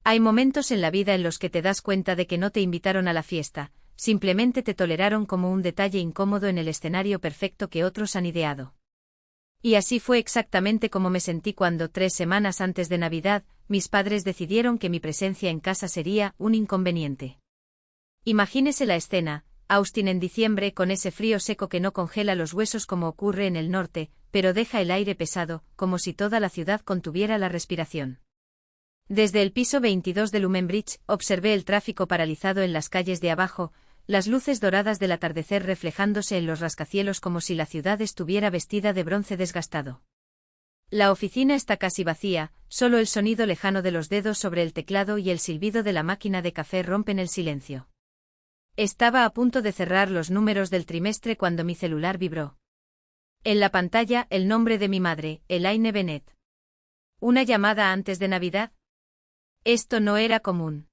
Hay momentos en la vida en los que te das cuenta de que no te invitaron a la fiesta, simplemente te toleraron como un detalle incómodo en el escenario perfecto que otros han ideado. Y así fue exactamente como me sentí cuando, 3 semanas antes de Navidad, mis padres decidieron que mi presencia en casa sería un inconveniente. Imagínese la escena: Austin en diciembre con ese frío seco que no congela los huesos como ocurre en el norte, pero deja el aire pesado, como si toda la ciudad contuviera la respiración. Desde el piso 22 de Lumenbridge, observé el tráfico paralizado en las calles de abajo, las luces doradas del atardecer reflejándose en los rascacielos como si la ciudad estuviera vestida de bronce desgastado. La oficina está casi vacía, solo el sonido lejano de los dedos sobre el teclado y el silbido de la máquina de café rompen el silencio. Estaba a punto de cerrar los números del trimestre cuando mi celular vibró. En la pantalla, el nombre de mi madre, Elaine Bennett. ¿Una llamada antes de Navidad? Esto no era común.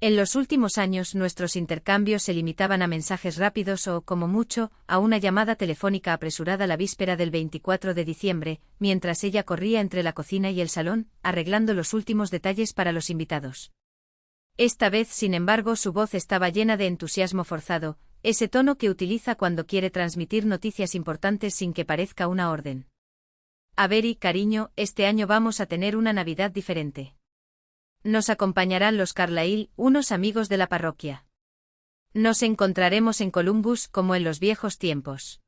En los últimos años nuestros intercambios se limitaban a mensajes rápidos o, como mucho, a una llamada telefónica apresurada la víspera del 24 de diciembre, mientras ella corría entre la cocina y el salón, arreglando los últimos detalles para los invitados. Esta vez, sin embargo, su voz estaba llena de entusiasmo forzado, ese tono que utiliza cuando quiere transmitir noticias importantes sin que parezca una orden. Avery, cariño, este año vamos a tener una Navidad diferente. Nos acompañarán los Carlyle, unos amigos de la parroquia. Nos encontraremos en Columbus como en los viejos tiempos.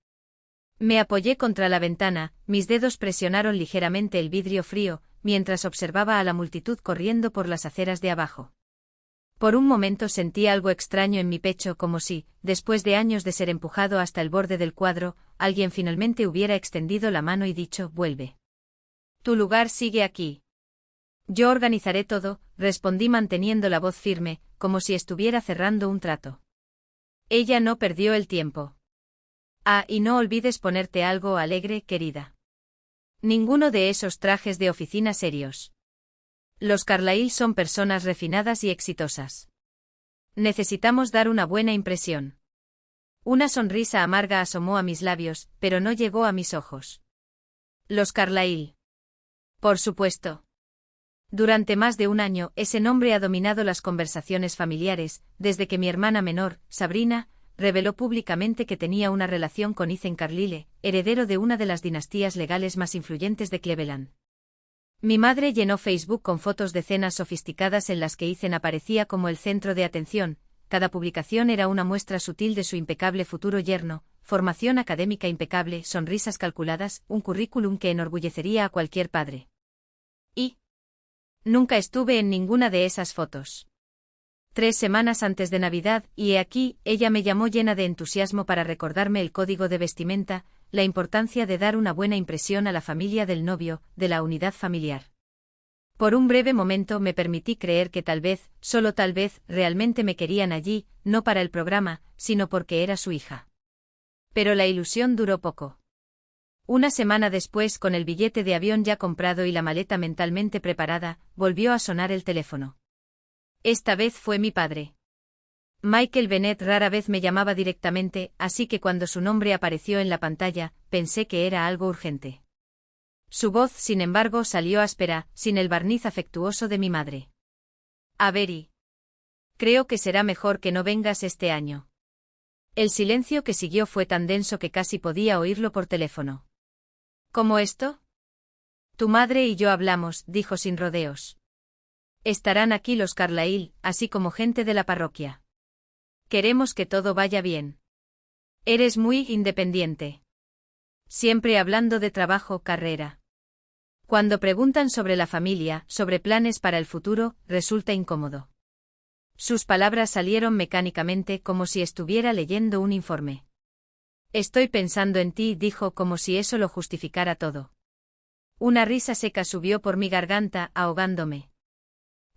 Me apoyé contra la ventana, mis dedos presionaron ligeramente el vidrio frío, mientras observaba a la multitud corriendo por las aceras de abajo. Por un momento sentí algo extraño en mi pecho, como si, después de años de ser empujado hasta el borde del cuadro, alguien finalmente hubiera extendido la mano y dicho: vuelve. Tu lugar sigue aquí. Yo organizaré todo, respondí manteniendo la voz firme, como si estuviera cerrando un trato. Ella no perdió el tiempo. Ah, y no olvides ponerte algo alegre, querida. Ninguno de esos trajes de oficina serios. Los Carlyle son personas refinadas y exitosas. Necesitamos dar una buena impresión. Una sonrisa amarga asomó a mis labios, pero no llegó a mis ojos. Los Carlyle. Por supuesto. Durante más de un año, ese nombre ha dominado las conversaciones familiares, desde que mi hermana menor, Sabrina, reveló públicamente que tenía una relación con Ethan Carlyle, heredero de una de las dinastías legales más influyentes de Cleveland. Mi madre llenó Facebook con fotos de cenas sofisticadas en las que Ethan aparecía como el centro de atención. Cada publicación era una muestra sutil de su impecable futuro yerno, formación académica impecable, sonrisas calculadas, un currículum que enorgullecería a cualquier padre. Y nunca estuve en ninguna de esas fotos. 3 semanas antes de Navidad, y he aquí, ella me llamó llena de entusiasmo para recordarme el código de vestimenta, la importancia de dar una buena impresión a la familia del novio, de la unidad familiar. Por un breve momento me permití creer que tal vez, solo tal vez, realmente me querían allí, no para el programa, sino porque era su hija. Pero la ilusión duró poco. Una semana después, con el billete de avión ya comprado y la maleta mentalmente preparada, volvió a sonar el teléfono. Esta vez fue mi padre. Michael Bennett rara vez me llamaba directamente, así que cuando su nombre apareció en la pantalla, pensé que era algo urgente. Su voz, sin embargo, salió áspera, sin el barniz afectuoso de mi madre. Avery. Creo que será mejor que no vengas este año. El silencio que siguió fue tan denso que casi podía oírlo por teléfono. ¿Cómo esto? Tu madre y yo hablamos, dijo sin rodeos. Estarán aquí los Carlyle, así como gente de la parroquia. Queremos que todo vaya bien. Eres muy independiente. Siempre hablando de trabajo, carrera. Cuando preguntan sobre la familia, sobre planes para el futuro, resulta incómodo. Sus palabras salieron mecánicamente como si estuviera leyendo un informe. Estoy pensando en ti, dijo como si eso lo justificara todo. Una risa seca subió por mi garganta, ahogándome.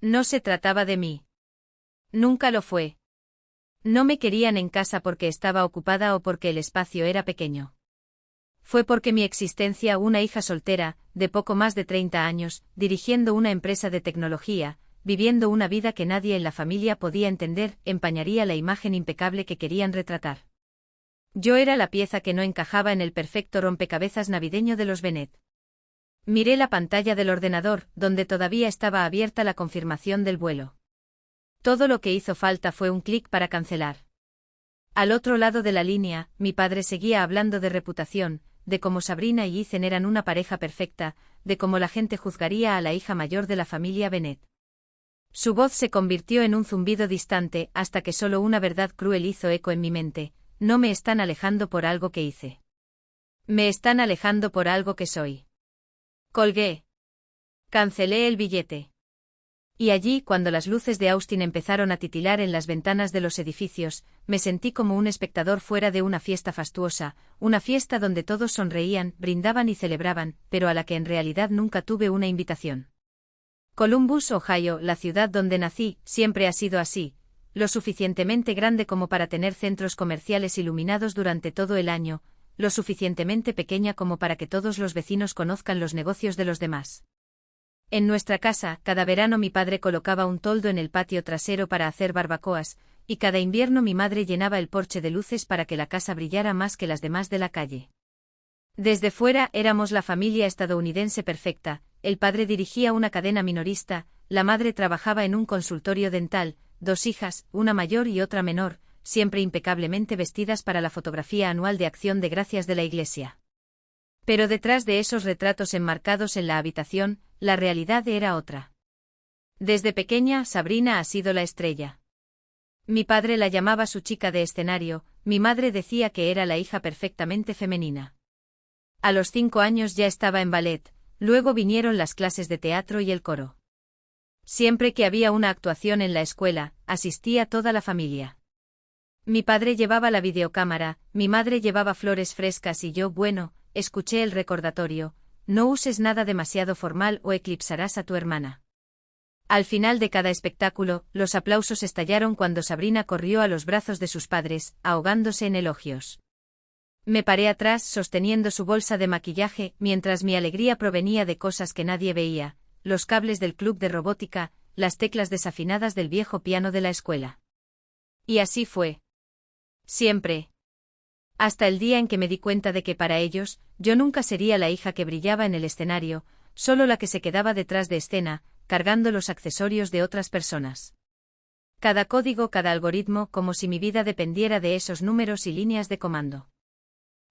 No se trataba de mí. Nunca lo fue. No me querían en casa porque estaba ocupada o porque el espacio era pequeño. Fue porque mi existencia, una hija soltera, de poco más de 30 años, dirigiendo una empresa de tecnología, viviendo una vida que nadie en la familia podía entender, empañaría la imagen impecable que querían retratar. Yo era la pieza que no encajaba en el perfecto rompecabezas navideño de los Bennett. Miré la pantalla del ordenador, donde todavía estaba abierta la confirmación del vuelo. Todo lo que hizo falta fue un clic para cancelar. Al otro lado de la línea, mi padre seguía hablando de reputación, de cómo Sabrina y Ethan eran una pareja perfecta, de cómo la gente juzgaría a la hija mayor de la familia Bennett. Su voz se convirtió en un zumbido distante hasta que solo una verdad cruel hizo eco en mi mente: no me están alejando por algo que hice. Me están alejando por algo que soy. Colgué. Cancelé el billete. Y allí, cuando las luces de Austin empezaron a titilar en las ventanas de los edificios, me sentí como un espectador fuera de una fiesta fastuosa, una fiesta donde todos sonreían, brindaban y celebraban, pero a la que en realidad nunca tuve una invitación. Columbus, Ohio, la ciudad donde nací, siempre ha sido así, lo suficientemente grande como para tener centros comerciales iluminados durante todo el año, lo suficientemente pequeña como para que todos los vecinos conozcan los negocios de los demás. En nuestra casa, cada verano mi padre colocaba un toldo en el patio trasero para hacer barbacoas, y cada invierno mi madre llenaba el porche de luces para que la casa brillara más que las demás de la calle. Desde fuera éramos la familia estadounidense perfecta, el padre dirigía una cadena minorista, la madre trabajaba en un consultorio dental, 2 hijas, una mayor y otra menor, siempre impecablemente vestidas para la fotografía anual de Acción de Gracias de la iglesia. Pero detrás de esos retratos enmarcados en la habitación, la realidad era otra. Desde pequeña, Sabrina ha sido la estrella. Mi padre la llamaba su chica de escenario, mi madre decía que era la hija perfectamente femenina. A los 5 años ya estaba en ballet, luego vinieron las clases de teatro y el coro. Siempre que había una actuación en la escuela, asistía toda la familia. Mi padre llevaba la videocámara, mi madre llevaba flores frescas y yo, bueno, escuché el recordatorio: no uses nada demasiado formal o eclipsarás a tu hermana. Al final de cada espectáculo, los aplausos estallaron cuando Sabrina corrió a los brazos de sus padres, ahogándose en elogios. Me paré atrás sosteniendo su bolsa de maquillaje, mientras mi alegría provenía de cosas que nadie veía: los cables del club de robótica, las teclas desafinadas del viejo piano de la escuela. Y así fue. Siempre. Hasta el día en que me di cuenta de que para ellos, yo nunca sería la hija que brillaba en el escenario, solo la que se quedaba detrás de escena, cargando los accesorios de otras personas. Cada código, cada algoritmo, como si mi vida dependiera de esos números y líneas de comando.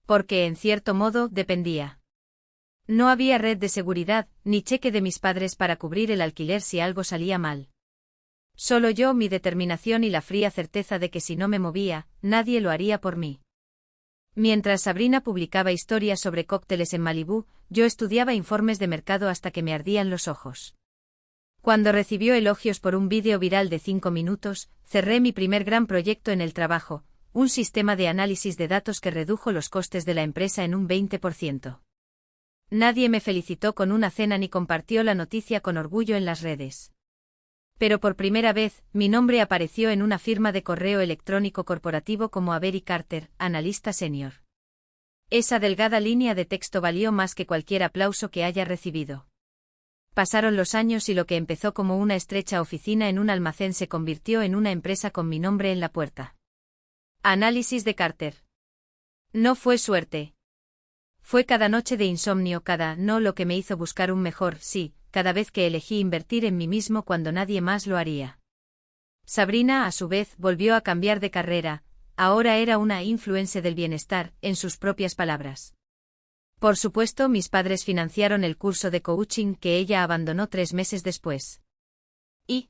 Porque, en cierto modo, dependía. No había red de seguridad, ni cheque de mis padres para cubrir el alquiler si algo salía mal. Solo yo, mi determinación y la fría certeza de que si no me movía, nadie lo haría por mí. Mientras Sabrina publicaba historias sobre cócteles en Malibú, yo estudiaba informes de mercado hasta que me ardían los ojos. Cuando recibió elogios por un vídeo viral de 5 minutos, cerré mi primer gran proyecto en el trabajo, un sistema de análisis de datos que redujo los costes de la empresa en un 20%. Nadie me felicitó con una cena ni compartió la noticia con orgullo en las redes. Pero por primera vez, mi nombre apareció en una firma de correo electrónico corporativo como Avery Carter, analista senior. Esa delgada línea de texto valió más que cualquier aplauso que haya recibido. Pasaron los años y lo que empezó como una estrecha oficina en un almacén se convirtió en una empresa con mi nombre en la puerta. Análisis de Carter. No fue suerte. Fue cada noche de insomnio, cada no lo que me hizo buscar un mejor sí, cada vez que elegí invertir en mí mismo cuando nadie más lo haría. Sabrina, a su vez, volvió a cambiar de carrera, ahora era una influencer del bienestar, en sus propias palabras. Por supuesto, mis padres financiaron el curso de coaching que ella abandonó 3 meses después. Y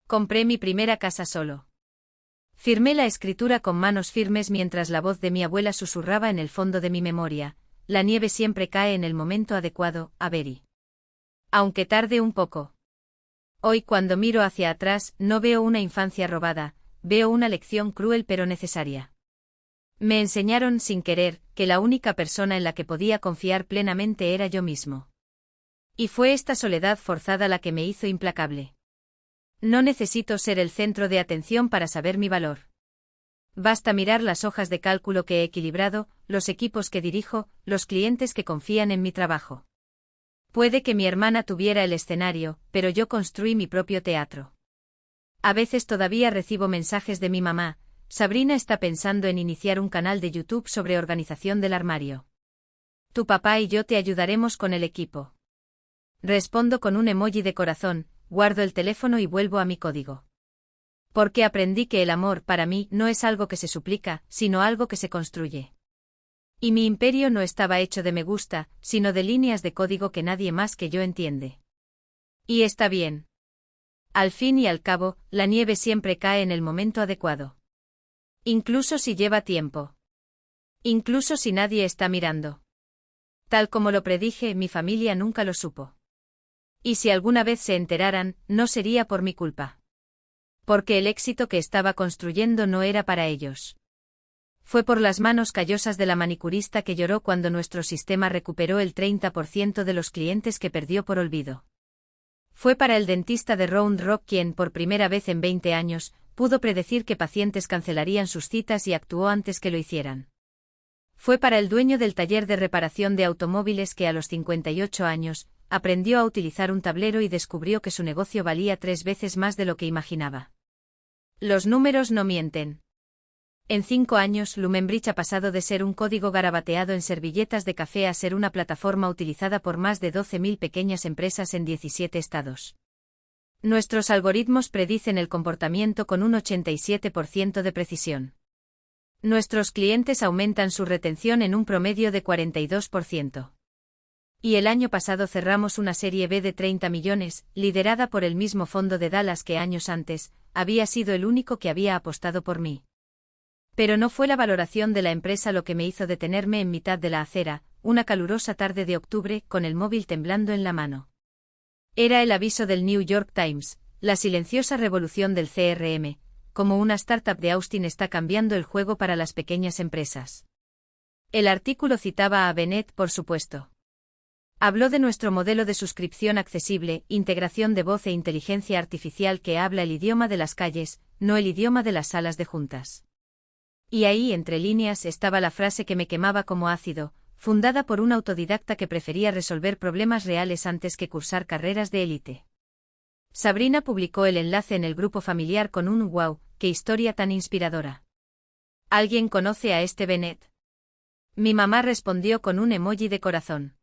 compré mi primera casa solo. Firmé la escritura con manos firmes mientras la voz de mi abuela susurraba en el fondo de mi memoria: la nieve siempre cae en el momento adecuado, Avery. Aunque tarde un poco. Hoy, cuando miro hacia atrás, no veo una infancia robada, veo una lección cruel pero necesaria. Me enseñaron sin querer que la única persona en la que podía confiar plenamente era yo mismo. Y fue esta soledad forzada la que me hizo implacable. No necesito ser el centro de atención para saber mi valor. Basta mirar las hojas de cálculo que he equilibrado, los equipos que dirijo, los clientes que confían en mi trabajo. Puede que mi hermana tuviera el escenario, pero yo construí mi propio teatro. A veces todavía recibo mensajes de mi mamá: Sabrina está pensando en iniciar un canal de YouTube sobre organización del armario. Tu papá y yo te ayudaremos con el equipo. Respondo con un emoji de corazón, guardo el teléfono y vuelvo a mi código. Porque aprendí que el amor para mí no es algo que se suplica, sino algo que se construye. Y mi imperio no estaba hecho de me gusta, sino de líneas de código que nadie más que yo entiende. Y está bien. Al fin y al cabo, la nieve siempre cae en el momento adecuado. Incluso si lleva tiempo. Incluso si nadie está mirando. Tal como lo predije, mi familia nunca lo supo. Y si alguna vez se enteraran, no sería por mi culpa. Porque el éxito que estaba construyendo no era para ellos. Fue por las manos callosas de la manicurista que lloró cuando nuestro sistema recuperó el 30% de los clientes que perdió por olvido. Fue para el dentista de Round Rock quien, por primera vez en 20 años, pudo predecir que pacientes cancelarían sus citas y actuó antes que lo hicieran. Fue para el dueño del taller de reparación de automóviles que a los 58 años, aprendió a utilizar un tablero y descubrió que su negocio valía 3 veces más de lo que imaginaba. Los números no mienten. En 5 años, Lumenbridge ha pasado de ser un código garabateado en servilletas de café a ser una plataforma utilizada por más de 12.000 pequeñas empresas en 17 estados. Nuestros algoritmos predicen el comportamiento con un 87% de precisión. Nuestros clientes aumentan su retención en un promedio de 42%. Y el año pasado cerramos una serie B de 30 millones, liderada por el mismo fondo de Dallas que años antes, había sido el único que había apostado por mí. Pero no fue la valoración de la empresa lo que me hizo detenerme en mitad de la acera, una calurosa tarde de octubre, con el móvil temblando en la mano. Era el aviso del New York Times, la silenciosa revolución del CRM, como una startup de Austin está cambiando el juego para las pequeñas empresas. El artículo citaba a Bennett, por supuesto. Habló de nuestro modelo de suscripción accesible, integración de voz e inteligencia artificial que habla el idioma de las calles, no el idioma de las salas de juntas. Y ahí, entre líneas, estaba la frase que me quemaba como ácido, fundada por un autodidacta que prefería resolver problemas reales antes que cursar carreras de élite. Sabrina publicó el enlace en el grupo familiar con un «wow, qué historia tan inspiradora». ¿Alguien conoce a este Bennett? Mi mamá respondió con un emoji de corazón.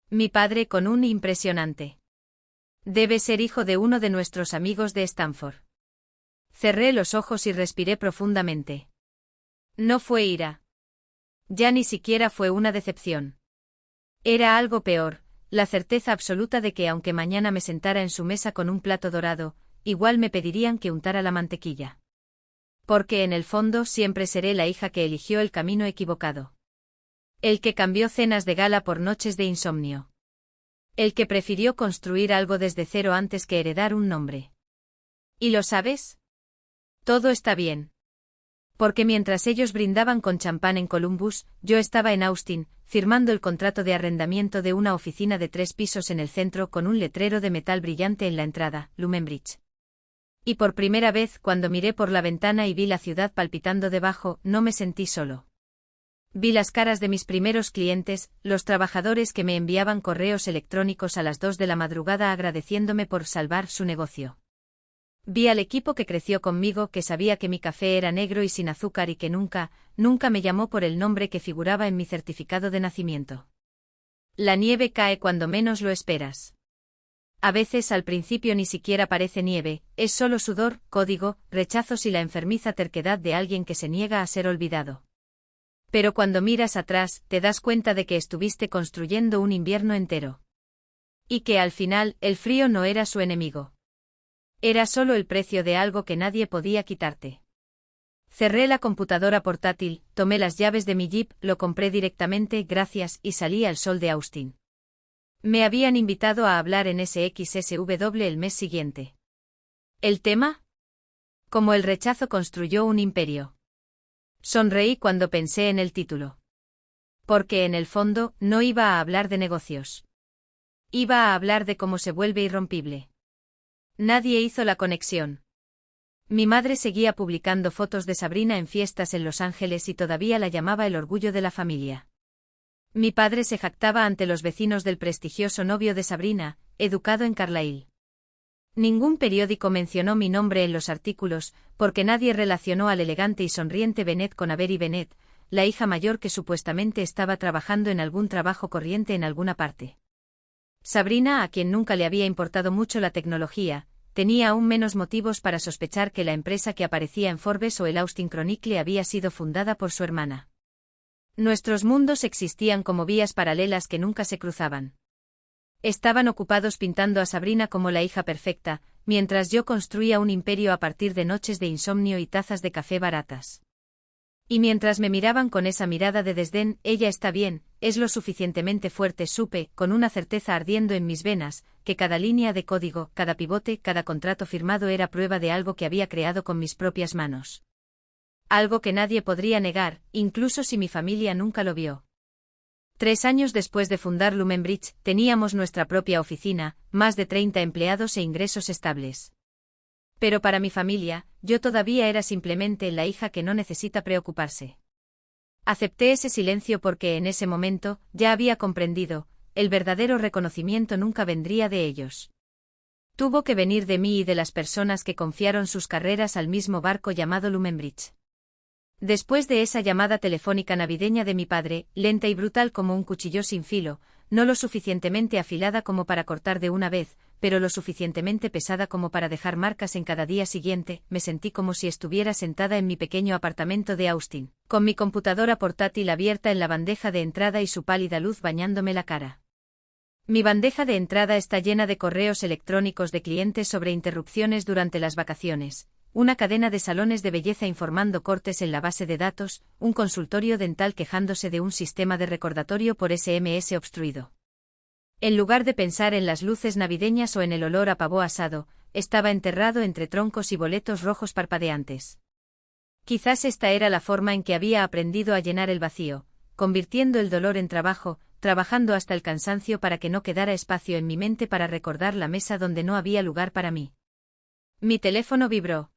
Mi padre con un impresionante. Debe ser hijo de uno de nuestros amigos de Stanford. Cerré los ojos y respiré profundamente. No fue ira. Ya ni siquiera fue una decepción. Era algo peor, la certeza absoluta de que aunque mañana me sentara en su mesa con un plato dorado, igual me pedirían que untara la mantequilla. Porque en el fondo siempre seré la hija que eligió el camino equivocado. El que cambió cenas de gala por noches de insomnio. El que prefirió construir algo desde cero antes que heredar un nombre. ¿Y lo sabes? Todo está bien. Porque mientras ellos brindaban con champán en Columbus, yo estaba en Austin, firmando el contrato de arrendamiento de una oficina de 3 pisos en el centro con un letrero de metal brillante en la entrada, Lumenbridge. Y por primera vez, cuando miré por la ventana y vi la ciudad palpitando debajo, no me sentí solo. Vi las caras de mis primeros clientes, los trabajadores que me enviaban correos electrónicos a las 2 de la madrugada agradeciéndome por salvar su negocio. Vi al equipo que creció conmigo, que sabía que mi café era negro y sin azúcar y que nunca me llamó por el nombre que figuraba en mi certificado de nacimiento. La nieve cae cuando menos lo esperas. A veces al principio ni siquiera parece nieve, es solo sudor, código, rechazos y la enfermiza terquedad de alguien que se niega a ser olvidado. Pero cuando miras atrás, te das cuenta de que estuviste construyendo un invierno entero. Y que al final, el frío no era su enemigo. Era solo el precio de algo que nadie podía quitarte. Cerré la computadora portátil, tomé las llaves de mi Jeep, lo compré directamente, gracias, y salí al sol de Austin. Me habían invitado a hablar en SXSW el mes siguiente. ¿El tema? Cómo el rechazo construyó un imperio. Sonreí cuando pensé en el título. Porque en el fondo, no iba a hablar de negocios. Iba a hablar de cómo se vuelve irrompible. Nadie hizo la conexión. Mi madre seguía publicando fotos de Sabrina en fiestas en Los Ángeles y todavía la llamaba el orgullo de la familia. Mi padre se jactaba ante los vecinos del prestigioso novio de Sabrina, educado en Carlisle. Ningún periódico mencionó mi nombre en los artículos, porque nadie relacionó al elegante y sonriente Bennett con Avery Bennett, la hija mayor que supuestamente estaba trabajando en algún trabajo corriente en alguna parte. Sabrina, a quien nunca le había importado mucho la tecnología, tenía aún menos motivos para sospechar que la empresa que aparecía en Forbes o el Austin Chronicle había sido fundada por su hermana. Nuestros mundos existían como vías paralelas que nunca se cruzaban. Estaban ocupados pintando a Sabrina como la hija perfecta, mientras yo construía un imperio a partir de noches de insomnio y tazas de café baratas. Y mientras me miraban con esa mirada de desdén, ella está bien, es lo suficientemente fuerte, supe, con una certeza ardiendo en mis venas, que cada línea de código, cada pivote, cada contrato firmado era prueba de algo que había creado con mis propias manos. Algo que nadie podría negar, incluso si mi familia nunca lo vio. 3 años después de fundar Lumenbridge, teníamos nuestra propia oficina, más de 30 empleados e ingresos estables. Pero para mi familia, yo todavía era simplemente la hija que no necesita preocuparse. Acepté ese silencio porque en ese momento, ya había comprendido, el verdadero reconocimiento nunca vendría de ellos. Tuvo que venir de mí y de las personas que confiaron sus carreras al mismo barco llamado Lumenbridge. Después de esa llamada telefónica navideña de mi padre, lenta y brutal como un cuchillo sin filo, no lo suficientemente afilada como para cortar de una vez, pero lo suficientemente pesada como para dejar marcas en cada día siguiente, me sentí como si estuviera sentada en mi pequeño apartamento de Austin, con mi computadora portátil abierta en la bandeja de entrada y su pálida luz bañándome la cara. Mi bandeja de entrada está llena de correos electrónicos de clientes sobre interrupciones durante las vacaciones, una cadena de salones de belleza informando cortes en la base de datos, un consultorio dental quejándose de un sistema de recordatorio por SMS obstruido. En lugar de pensar en las luces navideñas o en el olor a pavó asado, estaba enterrado entre troncos y boletos rojos parpadeantes. Quizás esta era la forma en que había aprendido a llenar el vacío, convirtiendo el dolor en trabajo, trabajando hasta el cansancio para que no quedara espacio en mi mente para recordar la mesa donde no había lugar para mí. Mi teléfono vibró.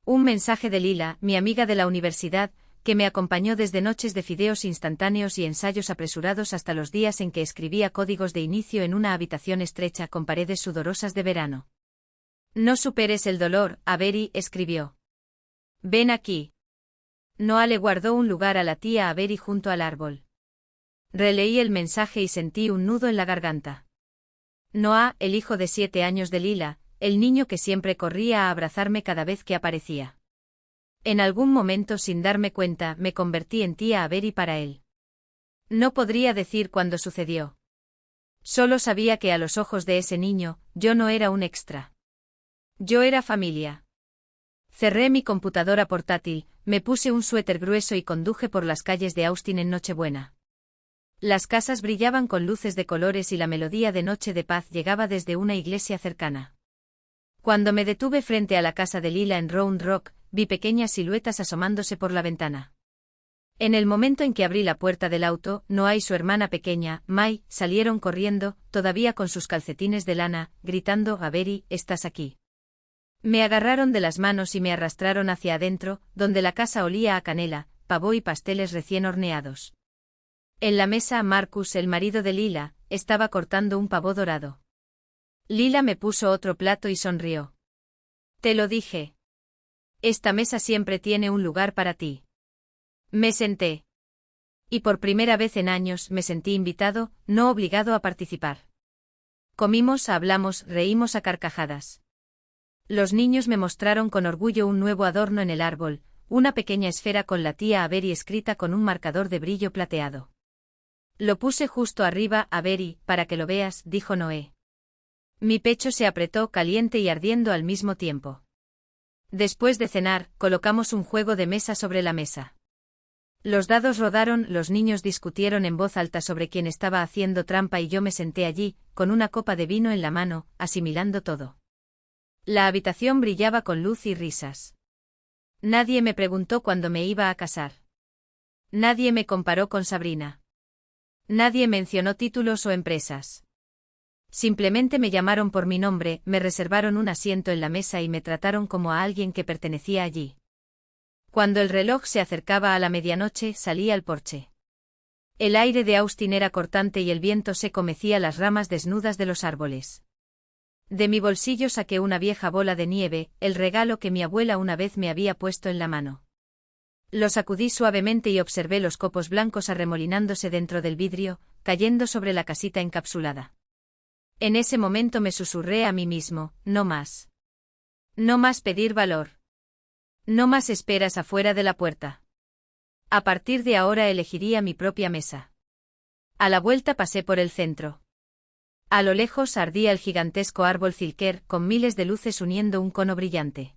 Un mensaje de Lila, mi amiga de la universidad, que me acompañó desde noches de fideos instantáneos y ensayos apresurados hasta los días en que escribía códigos de inicio en una habitación estrecha con paredes sudorosas de verano. No superes el dolor, Avery, escribió. Ven aquí. Noah le guardó un lugar a la tía Avery junto al árbol. Releí el mensaje y sentí un nudo en la garganta. Noah, el hijo de 7 años de Lila, el niño que siempre corría a abrazarme cada vez que aparecía. En algún momento, sin darme cuenta, me convertí en tía Avery para él. No podría decir cuándo sucedió. Solo sabía que a los ojos de ese niño, yo no era un extra. Yo era familia. Cerré mi computadora portátil, me puse un suéter grueso y conduje por las calles de Austin en Nochebuena. Las casas brillaban con luces de colores y la melodía de Noche de Paz llegaba desde una iglesia cercana. Cuando me detuve frente a la casa de Lila en Round Rock, vi pequeñas siluetas asomándose por la ventana. En el momento en que abrí la puerta del auto, Noah y su hermana pequeña, Mai, salieron corriendo, todavía con sus calcetines de lana, gritando: Avery, ¿estás aquí? Me agarraron de las manos y me arrastraron hacia adentro, donde la casa olía a canela, pavó y pasteles recién horneados. En la mesa, Marcus, el marido de Lila, estaba cortando un pavó dorado. Lila me puso otro plato y sonrió. Te lo dije. Esta mesa siempre tiene un lugar para ti. Me senté. Y por primera vez en años me sentí invitado, no obligado a participar. Comimos, hablamos, reímos a carcajadas. Los niños me mostraron con orgullo un nuevo adorno en el árbol, una pequeña esfera con la tía Avery escrita con un marcador de brillo plateado. Lo puse justo arriba, Avery, para que lo veas, dijo Noé. Mi pecho se apretó, caliente y ardiendo al mismo tiempo. Después de cenar, colocamos un juego de mesa sobre la mesa. Los dados rodaron, los niños discutieron en voz alta sobre quién estaba haciendo trampa y yo me senté allí, con una copa de vino en la mano, asimilando todo. La habitación brillaba con luz y risas. Nadie me preguntó cuándo me iba a casar. Nadie me comparó con Sabrina. Nadie mencionó títulos o empresas. Simplemente me llamaron por mi nombre, me reservaron un asiento en la mesa y me trataron como a alguien que pertenecía allí. Cuando el reloj se acercaba a la medianoche, salí al porche. El aire de Austin era cortante y el viento seco mecía las ramas desnudas de los árboles. De mi bolsillo saqué una vieja bola de nieve, el regalo que mi abuela una vez me había puesto en la mano. Lo sacudí suavemente y observé los copos blancos arremolinándose dentro del vidrio, cayendo sobre la casita encapsulada. En ese momento me susurré a mí mismo, no más. No más pedir valor. No más esperas afuera de la puerta. A partir de ahora elegiría mi propia mesa. A la vuelta pasé por el centro. A lo lejos ardía el gigantesco árbol Zilker, con miles de luces uniendo un cono brillante.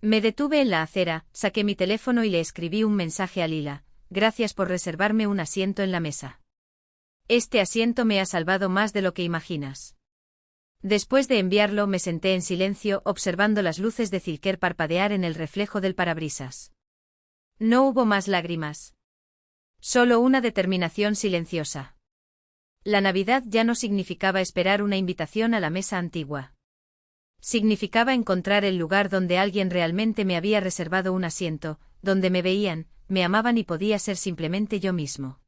Me detuve en la acera, saqué mi teléfono y le escribí un mensaje a Lila: gracias por reservarme un asiento en la mesa. Este asiento me ha salvado más de lo que imaginas. Después de enviarlo me senté en silencio, observando las luces de Zilker parpadear en el reflejo del parabrisas. No hubo más lágrimas. Solo una determinación silenciosa. La Navidad ya no significaba esperar una invitación a la mesa antigua. Significaba encontrar el lugar donde alguien realmente me había reservado un asiento, donde me veían, me amaban y podía ser simplemente yo mismo.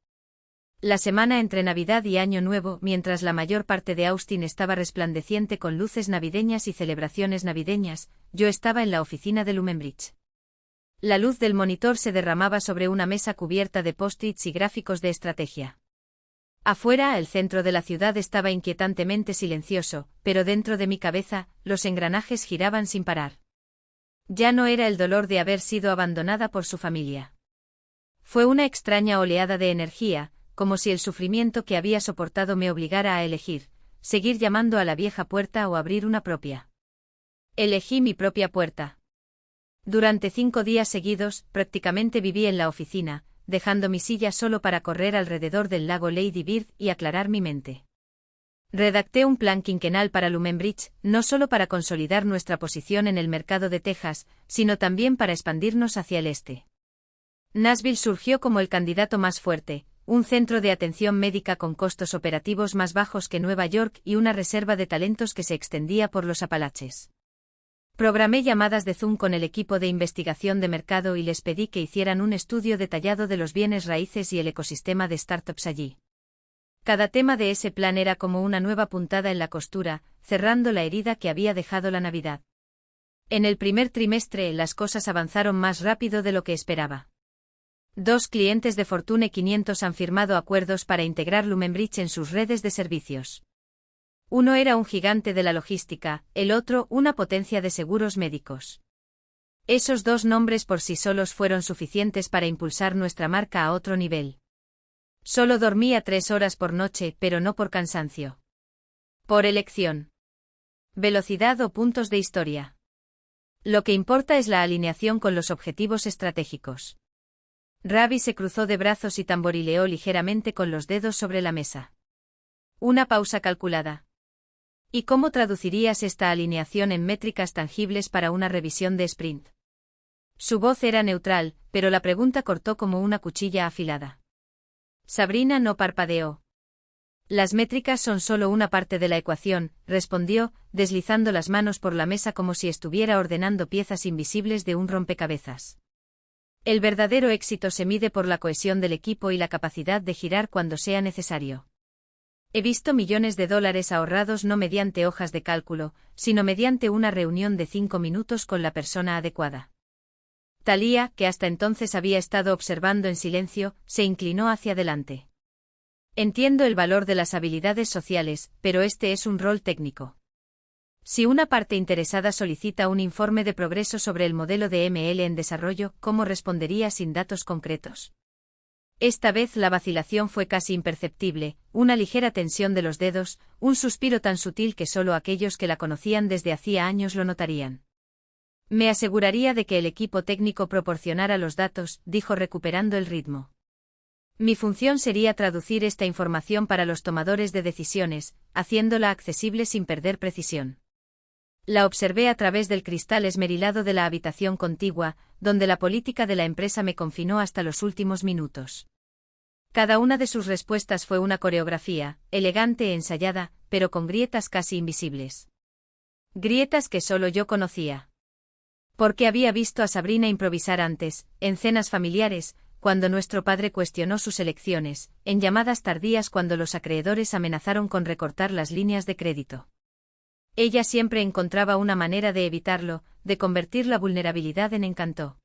La semana entre Navidad y Año Nuevo, mientras la mayor parte de Austin estaba resplandeciente con luces navideñas y celebraciones navideñas, yo estaba en la oficina de Lumenbridge. La luz del monitor se derramaba sobre una mesa cubierta de post-its y gráficos de estrategia. Afuera, el centro de la ciudad estaba inquietantemente silencioso, pero dentro de mi cabeza, los engranajes giraban sin parar. Ya no era el dolor de haber sido abandonada por su familia. Fue una extraña oleada de energía, como si el sufrimiento que había soportado me obligara a elegir, seguir llamando a la vieja puerta o abrir una propia. Elegí mi propia puerta. Durante 5 días seguidos, prácticamente viví en la oficina, dejando mi silla solo para correr alrededor del lago Lady Bird y aclarar mi mente. Redacté un plan quinquenal para Lumenbridge, no solo para consolidar nuestra posición en el mercado de Texas, sino también para expandirnos hacia el este. Nashville surgió como el candidato más fuerte, un centro de atención médica con costos operativos más bajos que Nueva York y una reserva de talentos que se extendía por los Apalaches. Programé llamadas de Zoom con el equipo de investigación de mercado y les pedí que hicieran un estudio detallado de los bienes raíces y el ecosistema de startups allí. Cada tema de ese plan era como una nueva puntada en la costura, cerrando la herida que había dejado la Navidad. En el primer trimestre las cosas avanzaron más rápido de lo que esperaba. 2 clientes de Fortune 500 han firmado acuerdos para integrar Lumenbridge en sus redes de servicios. Uno era un gigante de la logística, el otro una potencia de seguros médicos. Esos 2 nombres por sí solos fueron suficientes para impulsar nuestra marca a otro nivel. Solo dormía 3 horas por noche, pero no por cansancio. Por elección. Velocidad o puntos de historia. Lo que importa es la alineación con los objetivos estratégicos. Ravi se cruzó de brazos y tamborileó ligeramente con los dedos sobre la mesa. Una pausa calculada. ¿Y cómo traducirías esta alineación en métricas tangibles para una revisión de sprint? Su voz era neutral, pero la pregunta cortó como una cuchilla afilada. Sabrina no parpadeó. Las métricas son solo una parte de la ecuación, respondió, deslizando las manos por la mesa como si estuviera ordenando piezas invisibles de un rompecabezas. El verdadero éxito se mide por la cohesión del equipo y la capacidad de girar cuando sea necesario. He visto millones de dólares ahorrados no mediante hojas de cálculo, sino mediante una reunión de 5 minutos con la persona adecuada. Thalía, que hasta entonces había estado observando en silencio, se inclinó hacia adelante. Entiendo el valor de las habilidades sociales, pero este es un rol técnico. Si una parte interesada solicita un informe de progreso sobre el modelo de ML en desarrollo, ¿cómo respondería sin datos concretos? Esta vez la vacilación fue casi imperceptible, una ligera tensión de los dedos, un suspiro tan sutil que solo aquellos que la conocían desde hacía años lo notarían. Me aseguraría de que el equipo técnico proporcionara los datos, dijo recuperando el ritmo. Mi función sería traducir esta información para los tomadores de decisiones, haciéndola accesible sin perder precisión. La observé a través del cristal esmerilado de la habitación contigua, donde la política de la empresa me confinó hasta los últimos minutos. Cada una de sus respuestas fue una coreografía, elegante e ensayada, pero con grietas casi invisibles. Grietas que solo yo conocía. Porque había visto a Sabrina improvisar antes, en cenas familiares, cuando nuestro padre cuestionó sus elecciones, en llamadas tardías cuando los acreedores amenazaron con recortar las líneas de crédito. Ella siempre encontraba una manera de evitarlo, de convertir la vulnerabilidad en encanto.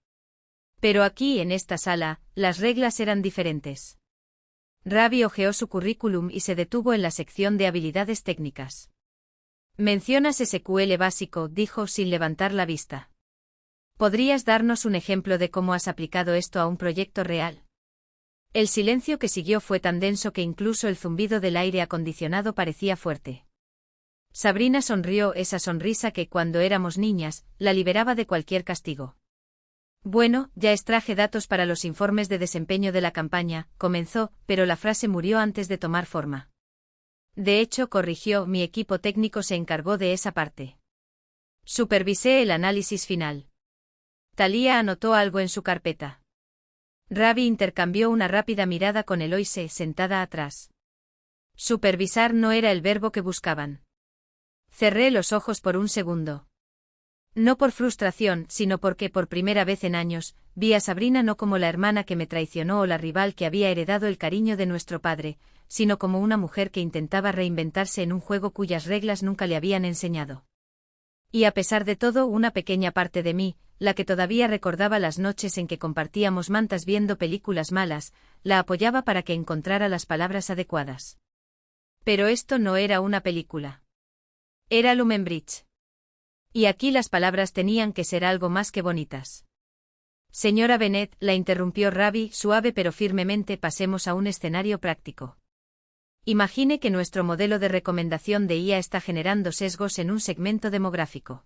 Pero aquí, en esta sala, las reglas eran diferentes. Ravi hojeó su currículum y se detuvo en la sección de habilidades técnicas. Mencionas SQL básico, dijo sin levantar la vista. ¿Podrías darnos un ejemplo de cómo has aplicado esto a un proyecto real? El silencio que siguió fue tan denso que incluso el zumbido del aire acondicionado parecía fuerte. Sabrina sonrió, esa sonrisa que, cuando éramos niñas, la liberaba de cualquier castigo. Bueno, ya extraje datos para los informes de desempeño de la campaña, comenzó, pero la frase murió antes de tomar forma. De hecho, corrigió, mi equipo técnico se encargó de esa parte. Supervisé el análisis final. Thalía anotó algo en su carpeta. Ravi intercambió una rápida mirada con Eloise, sentada atrás. Supervisar no era el verbo que buscaban. Cerré los ojos por un segundo. No por frustración, sino porque por primera vez en años, vi a Sabrina no como la hermana que me traicionó o la rival que había heredado el cariño de nuestro padre, sino como una mujer que intentaba reinventarse en un juego cuyas reglas nunca le habían enseñado. Y a pesar de todo, una pequeña parte de mí, la que todavía recordaba las noches en que compartíamos mantas viendo películas malas, la apoyaba para que encontrara las palabras adecuadas. Pero esto no era una película. Era Lumenbridge. Y aquí las palabras tenían que ser algo más que bonitas. Señora Bennett, la interrumpió Ravi, suave pero firmemente, pasemos a un escenario práctico. Imagine que nuestro modelo de recomendación de IA está generando sesgos en un segmento demográfico.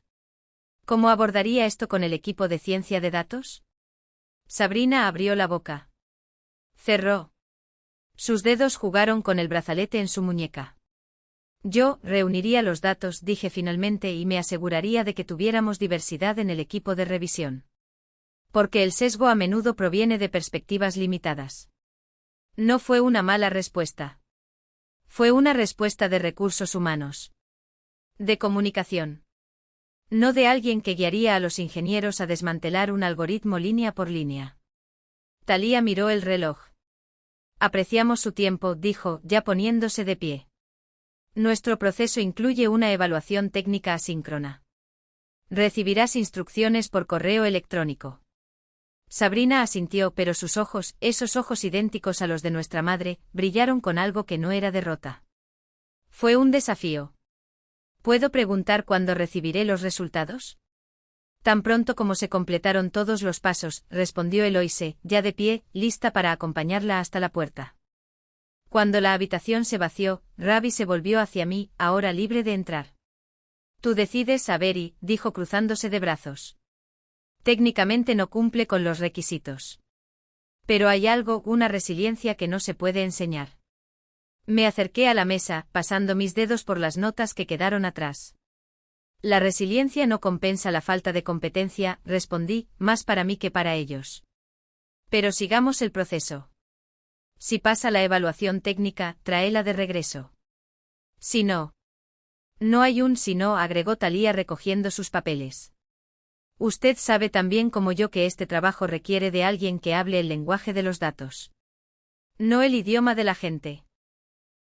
¿Cómo abordaría esto con el equipo de ciencia de datos? Sabrina abrió la boca. Cerró. Sus dedos jugaron con el brazalete en su muñeca. Yo reuniría los datos, dije finalmente, y me aseguraría de que tuviéramos diversidad en el equipo de revisión. Porque el sesgo a menudo proviene de perspectivas limitadas. No fue una mala respuesta. Fue una respuesta de recursos humanos. De comunicación. No de alguien que guiaría a los ingenieros a desmantelar un algoritmo línea por línea. Thalía miró el reloj. Apreciamos su tiempo, dijo, ya poniéndose de pie. Nuestro proceso incluye una evaluación técnica asíncrona. Recibirás instrucciones por correo electrónico. Sabrina asintió, pero sus ojos, esos ojos idénticos a los de nuestra madre, brillaron con algo que no era derrota. Fue un desafío. ¿Puedo preguntar cuándo recibiré los resultados? Tan pronto como se completaron todos los pasos, respondió Eloise, ya de pie, lista para acompañarla hasta la puerta. Cuando la habitación se vació, Ravi se volvió hacia mí, ahora libre de entrar. Tú decides, Avery, dijo cruzándose de brazos. Técnicamente no cumple con los requisitos. Pero hay algo, una resiliencia que no se puede enseñar. Me acerqué a la mesa, pasando mis dedos por las notas que quedaron atrás. La resiliencia no compensa la falta de competencia, respondí, más para mí que para ellos. Pero sigamos el proceso. Si pasa la evaluación técnica, tráela de regreso. Si no. No hay un si no, agregó Thalía recogiendo sus papeles. Usted sabe tan bien como yo que este trabajo requiere de alguien que hable el lenguaje de los datos. No el idioma de la gente.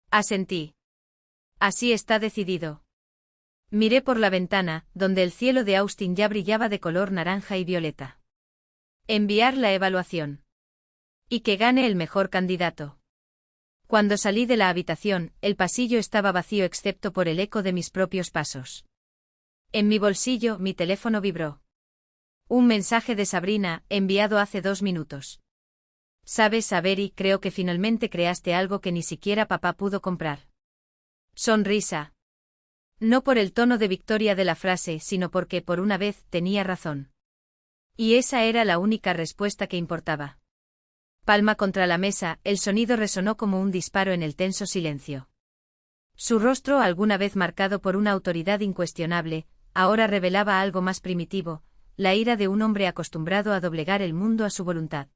Asentí. Así está decidido. Miré por la ventana, donde el cielo de Austin ya brillaba de color naranja y violeta. Enviar la evaluación. Y que gane el mejor candidato. Cuando salí de la habitación, el pasillo estaba vacío excepto por el eco de mis propios pasos. En mi bolsillo, mi teléfono vibró. Un mensaje de Sabrina, enviado hace 2 minutos. Sabes, Avery, creo que finalmente creaste algo que ni siquiera papá pudo comprar. Sonrisa. No por el tono de victoria de la frase, sino porque, por una vez, tenía razón. Y esa era la única respuesta que importaba. Palma contra la mesa, el sonido resonó como un disparo en el tenso silencio. Su rostro, alguna vez marcado por una autoridad incuestionable, ahora revelaba algo más primitivo, la ira de un hombre acostumbrado a doblegar el mundo a su voluntad.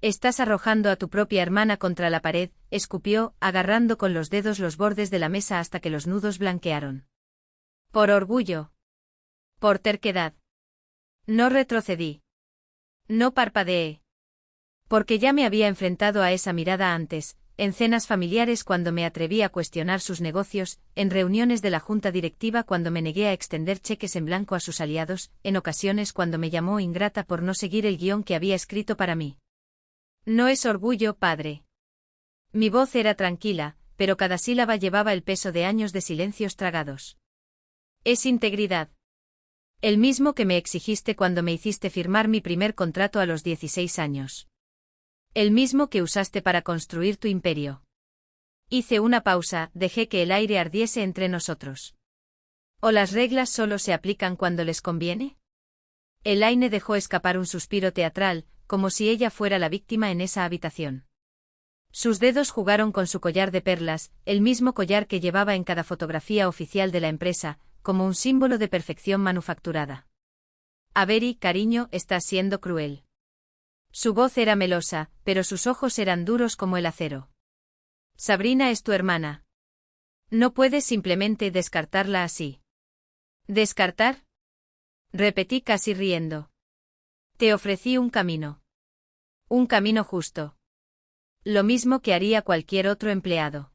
Estás arrojando a tu propia hermana contra la pared, escupió, agarrando con los dedos los bordes de la mesa hasta que los nudos blanquearon. Por orgullo. Por terquedad. No retrocedí. No parpadeé. Porque ya me había enfrentado a esa mirada antes, en cenas familiares cuando me atreví a cuestionar sus negocios, en reuniones de la junta directiva cuando me negué a extender cheques en blanco a sus aliados, en ocasiones cuando me llamó ingrata por no seguir el guión que había escrito para mí. No es orgullo, padre. Mi voz era tranquila, pero cada sílaba llevaba el peso de años de silencios tragados. Es integridad. El mismo que me exigiste cuando me hiciste firmar mi primer contrato a los 16 años. El mismo que usaste para construir tu imperio. Hice una pausa, dejé que el aire ardiese entre nosotros. ¿O las reglas solo se aplican cuando les conviene? Elaine dejó escapar un suspiro teatral, como si ella fuera la víctima en esa habitación. Sus dedos jugaron con su collar de perlas, el mismo collar que llevaba en cada fotografía oficial de la empresa, como un símbolo de perfección manufacturada. Avery, cariño, estás siendo cruel. Su voz era melosa, pero sus ojos eran duros como el acero. Sabrina es tu hermana. No puedes simplemente descartarla así. ¿Descartar? Repetí casi riendo. Te ofrecí un camino. Un camino justo. Lo mismo que haría cualquier otro empleado.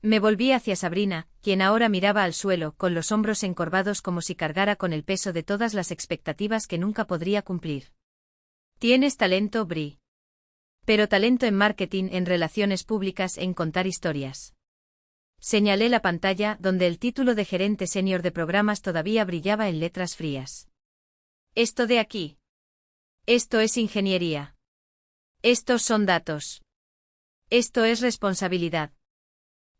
Me volví hacia Sabrina, quien ahora miraba al suelo, con los hombros encorvados como si cargara con el peso de todas las expectativas que nunca podría cumplir. Tienes talento, Bri. Pero talento en marketing, en relaciones públicas, en contar historias. Señalé la pantalla, donde el título de gerente senior de programas todavía brillaba en letras frías. Esto de aquí. Esto es ingeniería. Estos son datos. Esto es responsabilidad.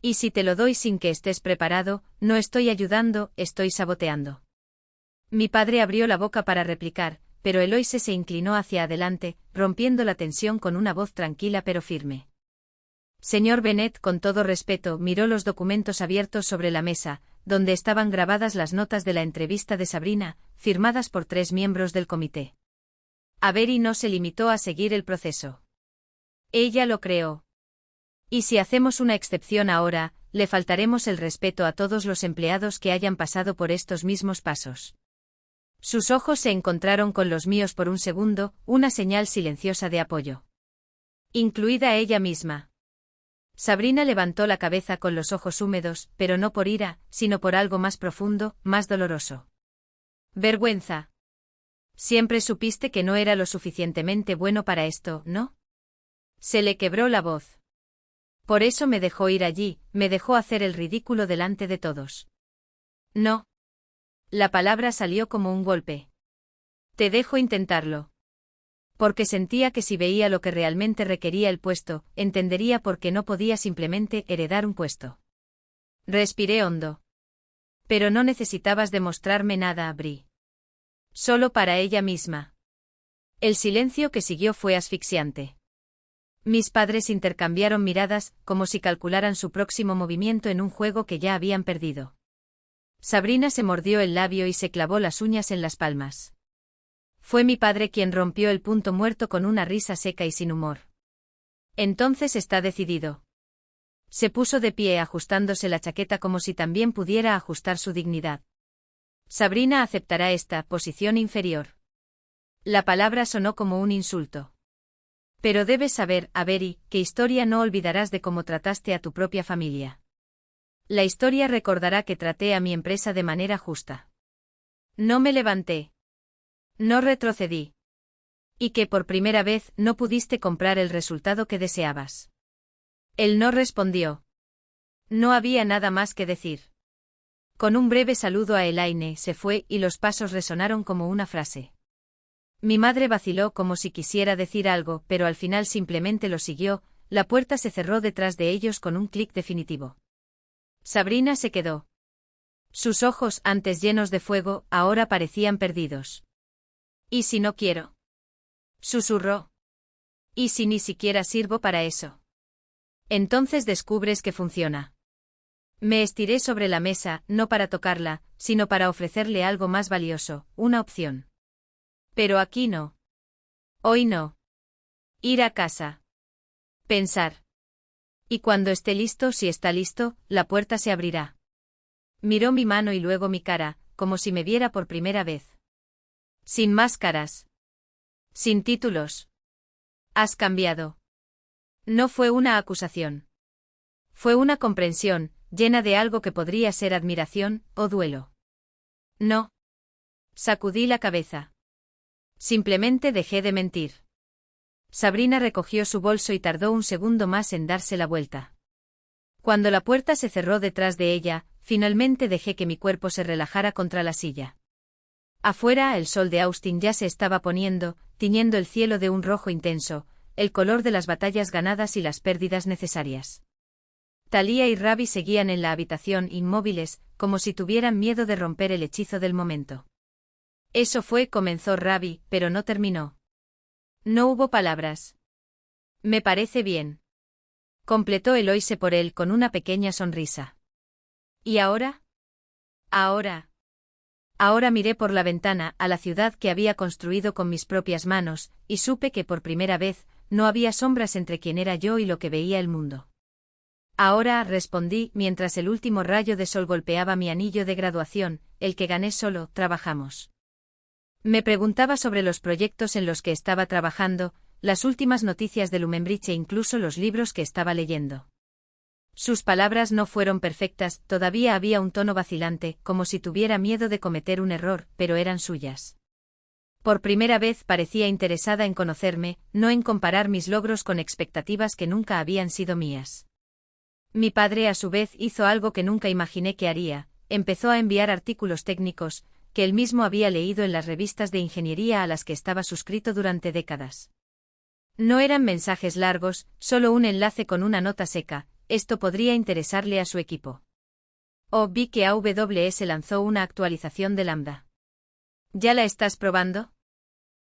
Y si te lo doy sin que estés preparado, no estoy ayudando, estoy saboteando. Mi padre abrió la boca para replicar, pero Eloise se inclinó hacia adelante, rompiendo la tensión con una voz tranquila pero firme. Señor Bennett, con todo respeto, miró los documentos abiertos sobre la mesa, donde estaban grabadas las notas de la entrevista de Sabrina, firmadas por 3 miembros del comité. Avery no se limitó a seguir el proceso. Ella lo creó. Y si hacemos una excepción ahora, le faltaremos el respeto a todos los empleados que hayan pasado por estos mismos pasos. Sus ojos se encontraron con los míos por un segundo, una señal silenciosa de apoyo. Incluida ella misma. Sabrina levantó la cabeza con los ojos húmedos, pero no por ira, sino por algo más profundo, más doloroso. Vergüenza. Siempre supiste que no era lo suficientemente bueno para esto, ¿no? Se le quebró la voz. Por eso me dejó ir allí, me dejó hacer el ridículo delante de todos. No. La palabra salió como un golpe. Te dejo intentarlo. Porque sentía que si veía lo que realmente requería el puesto, entendería por qué no podía simplemente heredar un puesto. Respiré hondo. Pero no necesitabas demostrarme nada, Bri. Solo para ella misma. El silencio que siguió fue asfixiante. Mis padres intercambiaron miradas, como si calcularan su próximo movimiento en un juego que ya habían perdido. Sabrina se mordió el labio y se clavó las uñas en las palmas. Fue mi padre quien rompió el punto muerto con una risa seca y sin humor. Entonces está decidido. Se puso de pie ajustándose la chaqueta como si también pudiera ajustar su dignidad. Sabrina aceptará esta posición inferior. La palabra sonó como un insulto. Pero debes saber, Avery, que historia no olvidarás de cómo trataste a tu propia familia. La historia recordará que traté a mi empresa de manera justa. No me levanté. No retrocedí. Y que por primera vez no pudiste comprar el resultado que deseabas. Él no respondió. No había nada más que decir. Con un breve saludo a Elaine se fue y los pasos resonaron como una frase. Mi madre vaciló como si quisiera decir algo, pero al final simplemente lo siguió, la puerta se cerró detrás de ellos con un clic definitivo. Sabrina se quedó. Sus ojos, antes llenos de fuego, ahora parecían perdidos. ¿Y si no quiero? Susurró. ¿Y si ni siquiera sirvo para eso? Entonces descubres que funciona. Me estiré sobre la mesa, no para tocarla, sino para ofrecerle algo más valioso, una opción. Pero aquí no. Hoy no. Ir a casa. Pensar. Y cuando esté listo, si está listo, la puerta se abrirá. Miró mi mano y luego mi cara, como si me viera por primera vez. Sin máscaras. Sin títulos. Has cambiado. No fue una acusación. Fue una comprensión, llena de algo que podría ser admiración o duelo. No. Sacudí la cabeza. Simplemente dejé de mentir. Sabrina recogió su bolso y tardó un segundo más en darse la vuelta. Cuando la puerta se cerró detrás de ella, finalmente dejé que mi cuerpo se relajara contra la silla. Afuera el sol de Austin ya se estaba poniendo, tiñendo el cielo de un rojo intenso, el color de las batallas ganadas y las pérdidas necesarias. Talia y Ravi seguían en la habitación inmóviles, como si tuvieran miedo de romper el hechizo del momento. Eso fue, comenzó Ravi, pero no terminó. No hubo palabras. Me parece bien. Completó Eloise por él con una pequeña sonrisa. ¿Y ahora? Ahora. Ahora miré por la ventana a la ciudad que había construido con mis propias manos, y supe que por primera vez, no había sombras entre quien era yo y lo que veía el mundo. Ahora, respondí, mientras el último rayo de sol golpeaba mi anillo de graduación, el que gané solo, trabajamos. Me preguntaba sobre los proyectos en los que estaba trabajando, las últimas noticias de Lumenbridge e incluso los libros que estaba leyendo. Sus palabras no fueron perfectas, todavía había un tono vacilante, como si tuviera miedo de cometer un error, pero eran suyas. Por primera vez parecía interesada en conocerme, no en comparar mis logros con expectativas que nunca habían sido mías. Mi padre a su vez hizo algo que nunca imaginé que haría, empezó a enviar artículos técnicos, que él mismo había leído en las revistas de ingeniería a las que estaba suscrito durante décadas. No eran mensajes largos, solo un enlace con una nota seca, esto podría interesarle a su equipo. Vi que AWS lanzó una actualización de Lambda. ¿Ya la estás probando?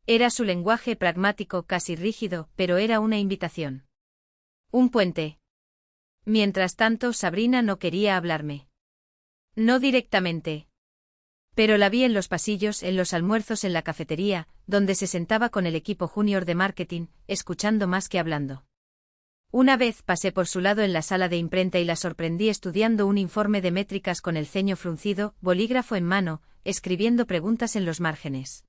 Era su lenguaje pragmático, casi rígido, pero era una invitación. Un puente. Mientras tanto, Sabrina no quería hablarme. No directamente. Pero la vi en los pasillos, en los almuerzos en la cafetería, donde se sentaba con el equipo junior de marketing, escuchando más que hablando. Una vez pasé por su lado en la sala de imprenta y la sorprendí estudiando un informe de métricas con el ceño fruncido, bolígrafo en mano, escribiendo preguntas en los márgenes.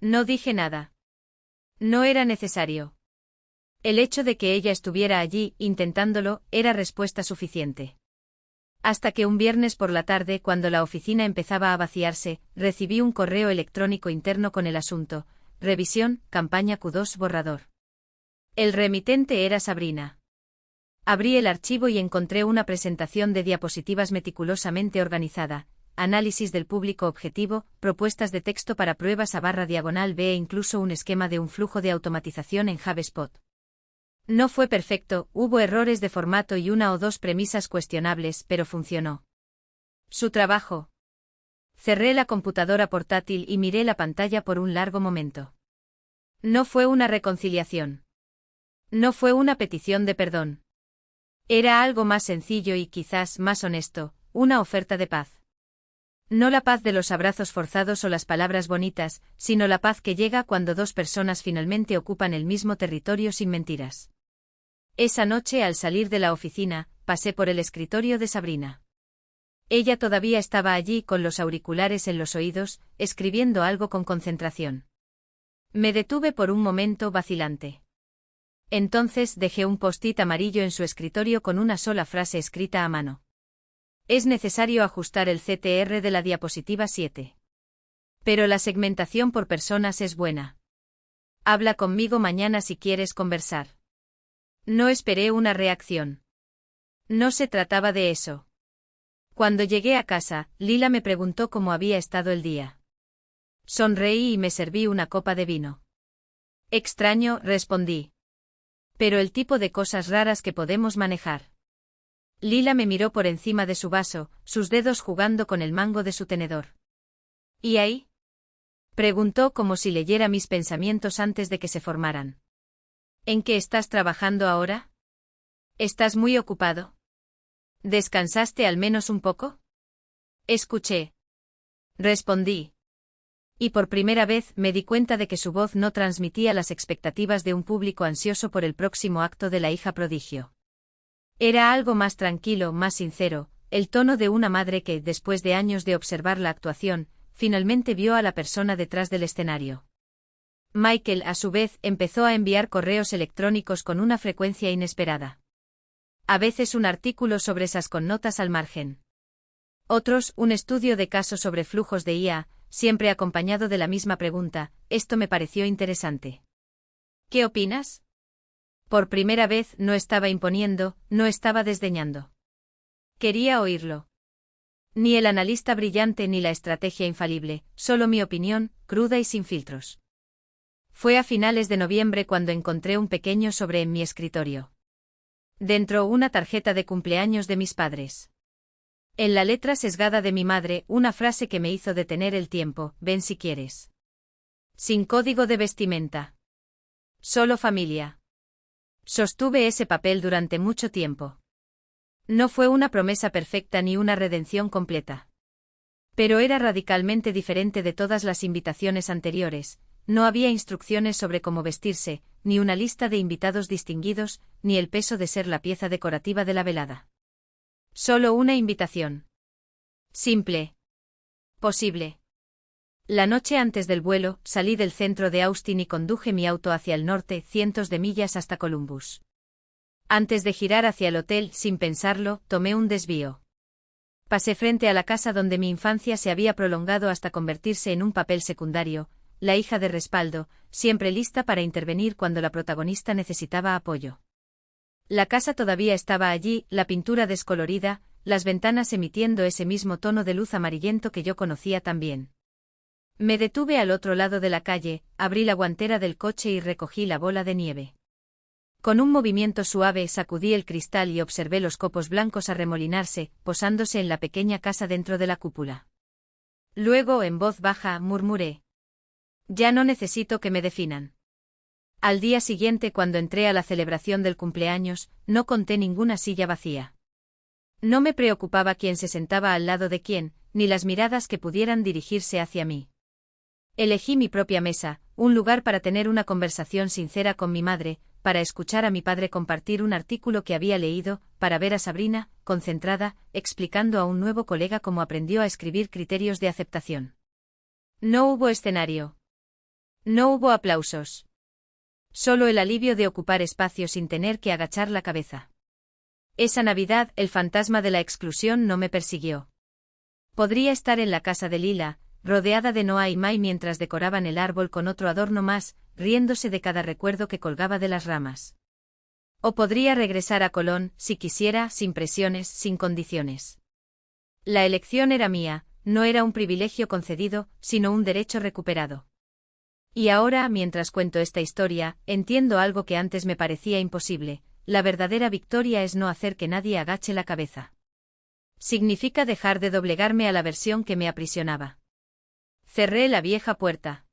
No dije nada. No era necesario. El hecho de que ella estuviera allí, intentándolo, era respuesta suficiente. Hasta que un viernes por la tarde, cuando la oficina empezaba a vaciarse, recibí un correo electrónico interno con el asunto: revisión, campaña Q2 borrador. El remitente era Sabrina. Abrí el archivo y encontré una presentación de diapositivas meticulosamente organizada, análisis del público objetivo, propuestas de texto para pruebas /B e incluso un esquema de un flujo de automatización en HubSpot. No fue perfecto, hubo errores de formato y una o dos premisas cuestionables, pero funcionó. Su trabajo. Cerré la computadora portátil y miré la pantalla por un largo momento. No fue una reconciliación. No fue una petición de perdón. Era algo más sencillo y quizás más honesto, una oferta de paz. No la paz de los abrazos forzados o las palabras bonitas, sino la paz que llega cuando dos personas finalmente ocupan el mismo territorio sin mentiras. Esa noche, al salir de la oficina, pasé por el escritorio de Sabrina. Ella todavía estaba allí con los auriculares en los oídos, escribiendo algo con concentración. Me detuve por un momento vacilante. Entonces dejé un post-it amarillo en su escritorio con una sola frase escrita a mano. Es necesario ajustar el CTR de la diapositiva 7. Pero la segmentación por personas es buena. Habla conmigo mañana si quieres conversar. No esperé una reacción. No se trataba de eso. Cuando llegué a casa, Lila me preguntó cómo había estado el día. Sonreí y me serví una copa de vino. Extraño, respondí. Pero el tipo de cosas raras que podemos manejar. Lila me miró por encima de su vaso, sus dedos jugando con el mango de su tenedor. ¿Y ahí? Preguntó como si leyera mis pensamientos antes de que se formaran. ¿En qué estás trabajando ahora? ¿Estás muy ocupado? ¿Descansaste al menos un poco? Escuché. Respondí. Y por primera vez me di cuenta de que su voz no transmitía las expectativas de un público ansioso por el próximo acto de la hija prodigio. Era algo más tranquilo, más sincero, el tono de una madre que, después de años de observar la actuación, finalmente vio a la persona detrás del escenario. Michael, a su vez, empezó a enviar correos electrónicos con una frecuencia inesperada. A veces un artículo sobre esas con notas al margen. Otros, un estudio de caso sobre flujos de IA, siempre acompañado de la misma pregunta: esto me pareció interesante. ¿Qué opinas? Por primera vez no estaba imponiendo, no estaba desdeñando. Quería oírlo. Ni el analista brillante ni la estrategia infalible, solo mi opinión, cruda y sin filtros. Fue a finales de noviembre cuando encontré un pequeño sobre en mi escritorio. Dentro una tarjeta de cumpleaños de mis padres. En la letra sesgada de mi madre, una frase que me hizo detener el tiempo: ven si quieres. Sin código de vestimenta. Solo familia. Sostuve ese papel durante mucho tiempo. No fue una promesa perfecta ni una redención completa. Pero era radicalmente diferente de todas las invitaciones anteriores. No había instrucciones sobre cómo vestirse, ni una lista de invitados distinguidos, ni el peso de ser la pieza decorativa de la velada. Solo una invitación. Simple. Posible. La noche antes del vuelo, salí del centro de Austin y conduje mi auto hacia el norte, cientos de millas hasta Columbus. Antes de girar hacia el hotel, sin pensarlo, tomé un desvío. Pasé frente a la casa donde mi infancia se había prolongado hasta convertirse en un papel secundario, la hija de respaldo, siempre lista para intervenir cuando la protagonista necesitaba apoyo. La casa todavía estaba allí, la pintura descolorida, las ventanas emitiendo ese mismo tono de luz amarillento que yo conocía tan bien. Me detuve al otro lado de la calle, abrí la guantera del coche y recogí la bola de nieve. Con un movimiento suave sacudí el cristal y observé los copos blancos arremolinarse, posándose en la pequeña casa dentro de la cúpula. Luego, en voz baja, murmuré: ya no necesito que me definan. Al día siguiente, cuando entré a la celebración del cumpleaños, no conté ninguna silla vacía. No me preocupaba quién se sentaba al lado de quién, ni las miradas que pudieran dirigirse hacia mí. Elegí mi propia mesa, un lugar para tener una conversación sincera con mi madre, para escuchar a mi padre compartir un artículo que había leído, para ver a Sabrina, concentrada, explicando a un nuevo colega cómo aprendió a escribir criterios de aceptación. No hubo escenario. No hubo aplausos. Solo el alivio de ocupar espacio sin tener que agachar la cabeza. Esa Navidad, el fantasma de la exclusión no me persiguió. Podría estar en la casa de Lila, rodeada de Noah y Mai mientras decoraban el árbol con otro adorno más, riéndose de cada recuerdo que colgaba de las ramas. O podría regresar a Colón, si quisiera, sin presiones, sin condiciones. La elección era mía, no era un privilegio concedido, sino un derecho recuperado. Y ahora, mientras cuento esta historia, entiendo algo que antes me parecía imposible: la verdadera victoria es no hacer que nadie agache la cabeza. Significa dejar de doblegarme a la versión que me aprisionaba. Cerré la vieja puerta.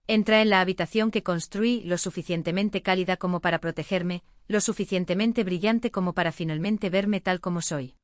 Entré en la habitación que construí, lo suficientemente cálida como para protegerme, lo suficientemente brillante como para finalmente verme tal como soy.